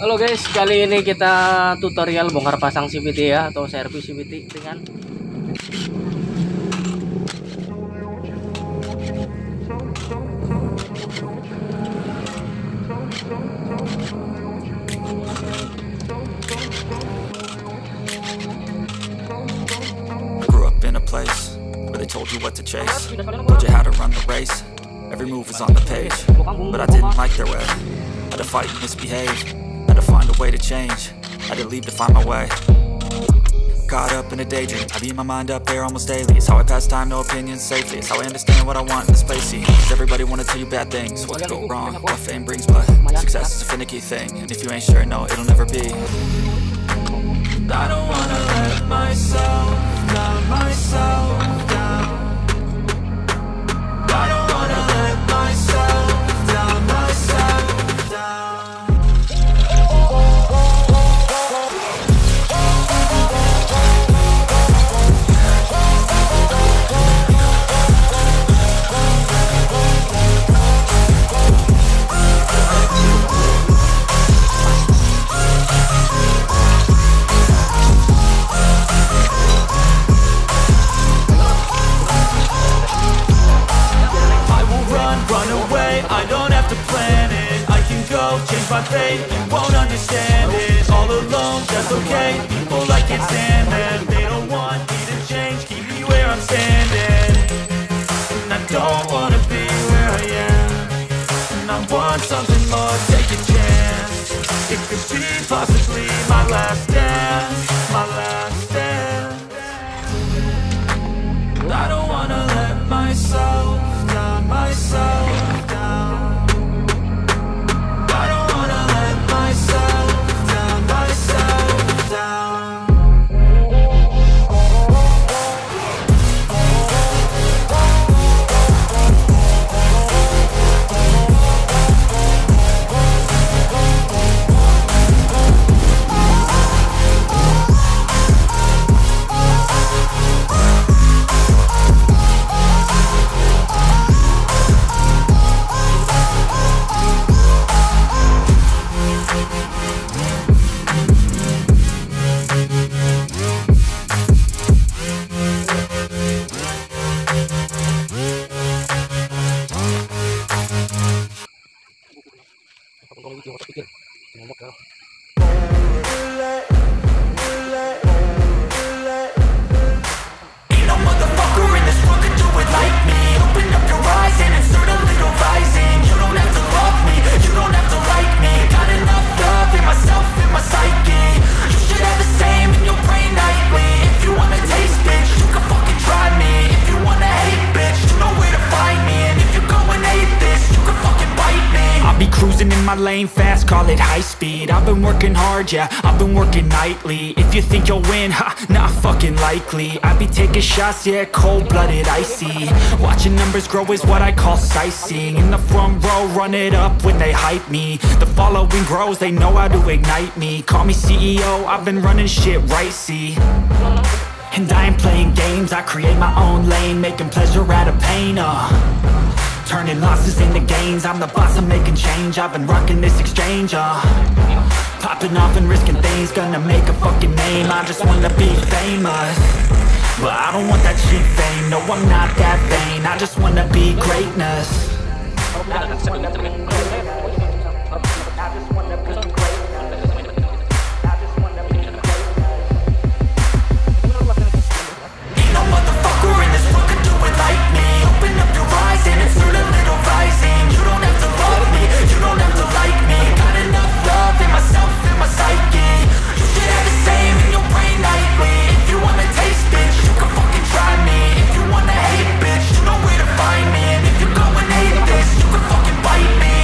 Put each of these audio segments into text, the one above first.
Halo guys, kali ini kita tutorial bongkar pasang CVT ya, atau servis CVT ringan. Grew up in a place where they told you what to chase, told you how to run the race. Every move was on the page, but I didn't like their way. Had to fight and misbehave, had to find a way to change, had to leave to find my way. Caught up in a daydream, I beat my mind up there almost daily. It's how I pass time, no opinions safely. It's how I understand what I want in this place. See, 'cause everybody wanna tell you bad things, what could go wrong, what fame brings. But success is a finicky thing, and if you ain't sure, no, it'll never be. I don't wanna let myself down, myself down. I don't wanna let myself down, myself down. Change my fate, you won't understand it. All alone, that's okay. People I can't stand them. They don't want me to change, keep me where I'm standing. And I don't wanna be where I am, and I want something more, take a chance. It could be possibly my last dance, my last dance. I don't wanna let myself down, myself down. Lane fast, call it high speed. I've been working hard, yeah, I've been working nightly. If you think you'll win, ha, not fucking likely. I be taking shots, yeah, cold-blooded, icy. Watching numbers grow is what I call sightseeing. In the front row, run it up when they hype me. The following grows, they know how to ignite me. Call me CEO, I've been running shit right, see. And I ain't playing games, I create my own lane, making pleasure out of pain, turning losses into gains. I'm the boss, I'm making change. I've been rocking this exchange, popping off and risking things. Gonna make a fucking name. I just wanna be famous, but I don't want that cheap fame. No, I'm not that vain. I just wanna be greatness. Ain't no motherfucker in this world could do it like me. Open up your eyes and insert a little rising. You don't have to love me, you don't have to like me. Got enough love in myself, in my psyche. You should have the same in your brain nightly. If you wanna taste, bitch, you can fucking try me. If you wanna hate, bitch, you know where to find me. And if you go and hate this, you can fucking bite me.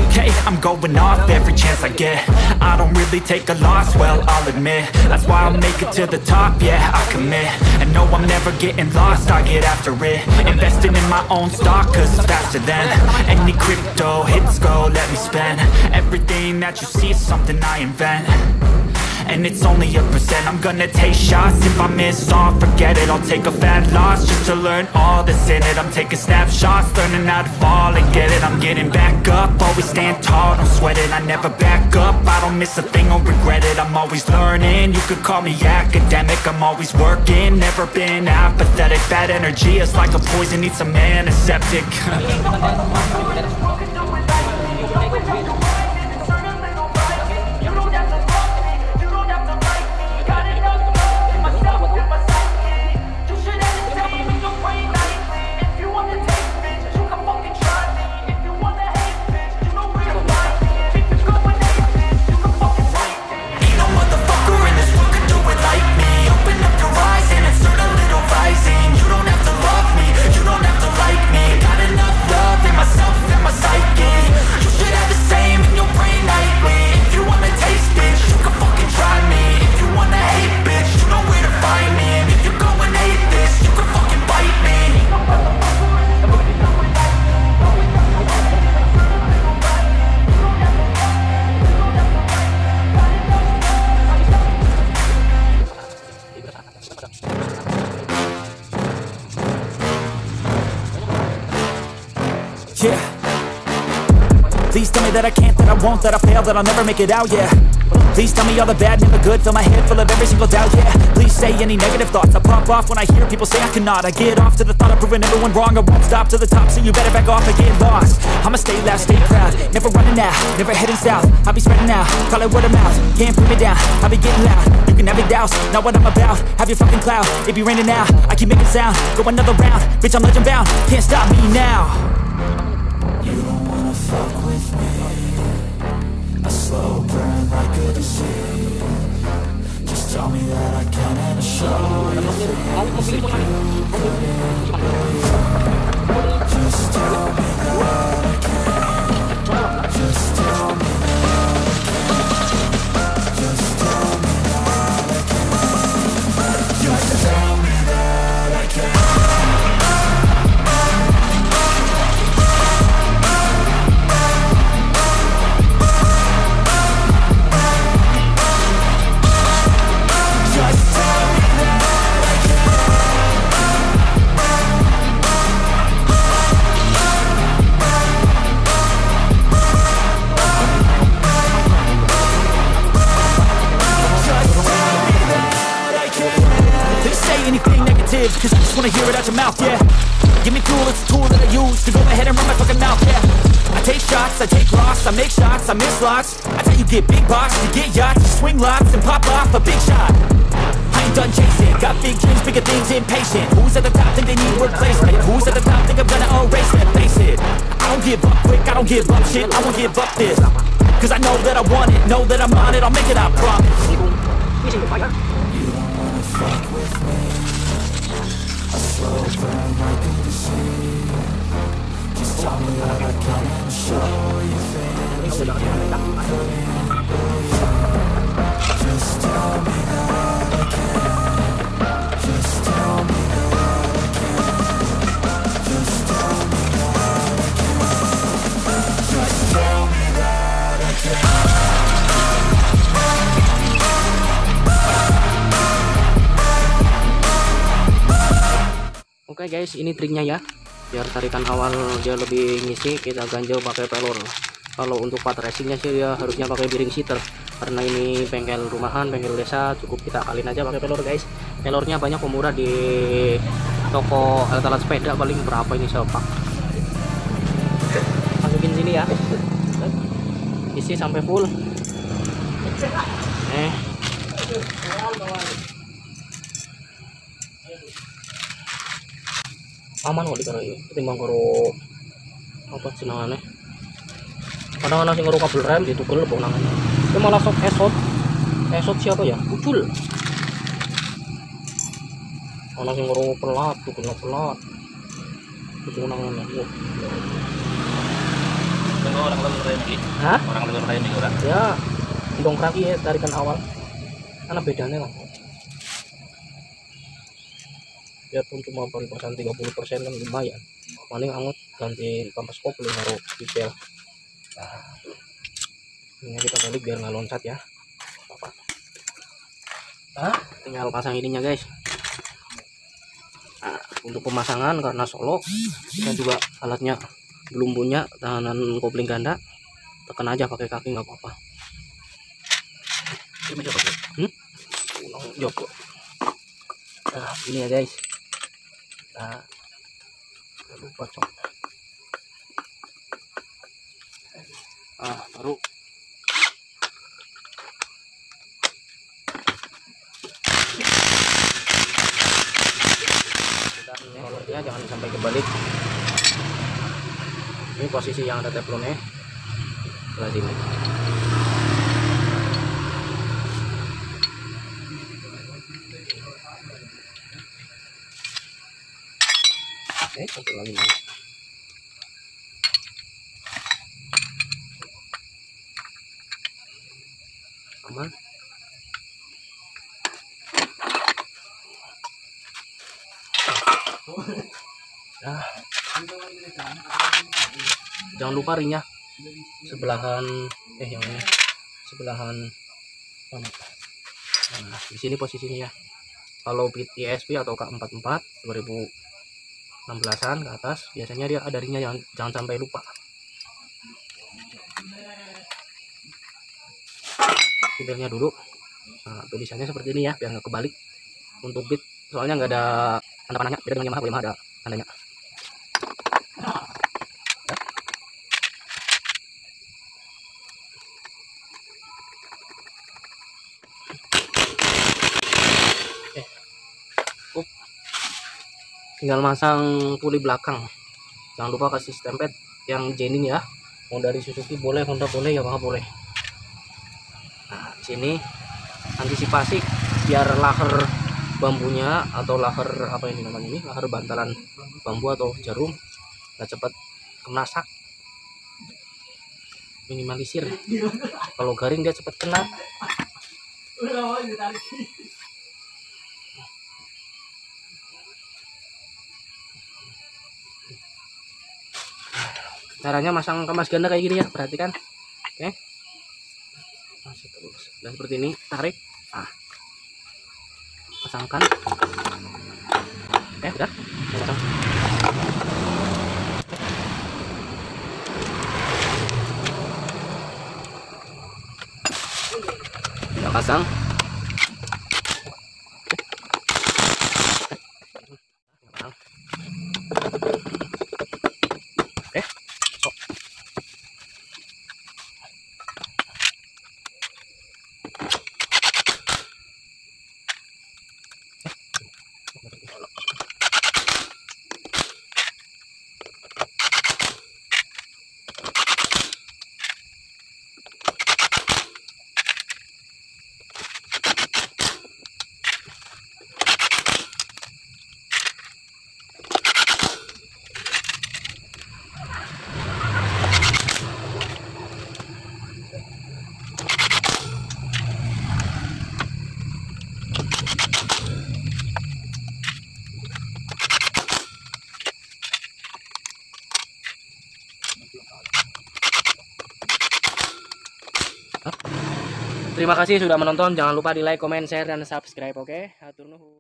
Okay, I'm going off every chance I get. I don't really take a loss, well, I'll admit. That's why I'll make it to the top, yeah, I commit. And no, I'm never getting lost, I get after it. Investing in my own stock, cause it's faster than any crypto hits go, let me spend. Everything that you see is something I invent. and it's only a percent. I'm gonna take shots, if I miss all, forget it. I'll take a fat loss just to learn all that's in it. I'm taking snapshots, learning how to fall and get it. I'm getting back up, always stand tall, don't sweat it. I never back up, I don't miss a thing or regret it. I'm always learning, you could call me academic. I'm always working, never been apathetic. Bad energy is like a poison, needs some antiseptic. Yeah. Please tell me that I can't, that I won't, that I fail, that I'll never make it out, yeah. Please tell me all the bad, never good, fill my head full of every single doubt, yeah. Please say any negative thoughts, I pop off when I hear people say I cannot. I get off to the thought of proving everyone wrong, I won't stop to the top, so you better back off and get lost. I'ma stay loud, stay proud, never running out, never heading south. I'll be spreading out, call it word of mouth, can't put me down, I'll be getting loud. You can have your doubts, not what I'm about, have your fucking clout, it be raining now, I keep making sound, go another round, bitch I'm legend bound, can't stop me now. You don't wanna fuck with me, a slow burn like a disease. Just tell me that I can and I'll show you things you couldn't believe. Just tell me that I can. Just tell me that I can. Just tell me that I can. Just tell me that I can. Cause I just wanna hear it out your mouth, yeah. Give me fuel, it's a tool that I use to go ahead and run my fucking mouth, yeah. I take shots, I take loss, I make shots, I miss lots. That's how you get big box, you get yachts, you swing lots and pop off a big shot. I ain't done chasing, got big dreams, bigger things, impatient. Who's at the top think they need replacement? Who's at the top think I'm gonna erase them? Face it, I don't give up quick, I don't give up shit, I won't give up this. Cause I know that I want it, know that I'm on it, I'll make it, I promise. You don't wanna fuck with me, a slow burn like a disease. Just tell me that I can and show you things you couldn't believe. Just tell me that I can. Just tell me that I can. Just tell me that I can. Just tell me that I can. Oke guys, ini triknya ya. Biar tarikan awal dia lebih ngisi, kita ganjel pakai pelor. Kalau untuk part racingnya sih dia harusnya pakai biring seater. Karena ini bengkel rumahan, bengkel desa, cukup kita alin aja pakai pelor guys. Pelornya banyak pemurah di toko alat-alat sepeda, paling berapa ini sepak. Masukin sini ya. Isi sampai full. Aman kok dikaro iki ketimbang karo apa jenengane. Kadang ana sing karo kabel rem ditugel kok nangane. Itu malah sok esot siapa ya? Ucul. Ana sing karo pelat, tugel pelat. Itu nangane. Orang lelur ini. Hah? Orang lelur ini ora. Ya, dongkrak ya tarikan awal. Ana bedanya lah. Biarpun cuma paripasan 30% kan lumayan. Paling anget ganti kampas kopling naruh spesial. Nah, ini kita balik biar nggak loncat ya. Apa? Tinggal pasang ininya guys. Nah, untuk pemasangan karena solo kita juga alatnya belum punya tahanan kopling ganda, tekan aja pakai kaki nggak apa-apa. Joko. Nah ini ya guys. Nah lupa cok. Baru ya, jangan sampai kebalik. Ini posisi yang ada teflonnya sebelah sini. Oke, satu lagi. Aman. Nah, jangan lupa ringnya sebelahan yang ini sebelahan mana? Nah, di sini posisinya ya. Kalau bit ISP atau K44 2016an ke atas biasanya dia ada ringnya, jangan sampai lupa. Spidolnya dulu. Nah, tulisannya seperti ini ya, biar nggak kebalik. Untuk bit soalnya nggak ada tanda panahnya, beda dengan Yamaha. Yamaha ada tandanya. Tinggal masang puli belakang. Jangan lupa kasih stempet yang jenin ya. Mau dari Suzuki boleh, Honda boleh, Yamaha boleh. Nah, di sini antisipasi biar lahar bambunya atau lahar apa ini namanya ini, lahar bantalan bambu atau jarum nggak cepat kena sak. Minimalisir. Kalau garing dia cepat kena. Caranya masang kampas ganda kayak gini ya, perhatikan. Oke, masih terus. Dan seperti ini, tarik. Pasangkan. Udah pasang. Udah pasang. Terima kasih sudah menonton. Jangan lupa di like, comment, share, dan subscribe. Oke, hatur nuhun.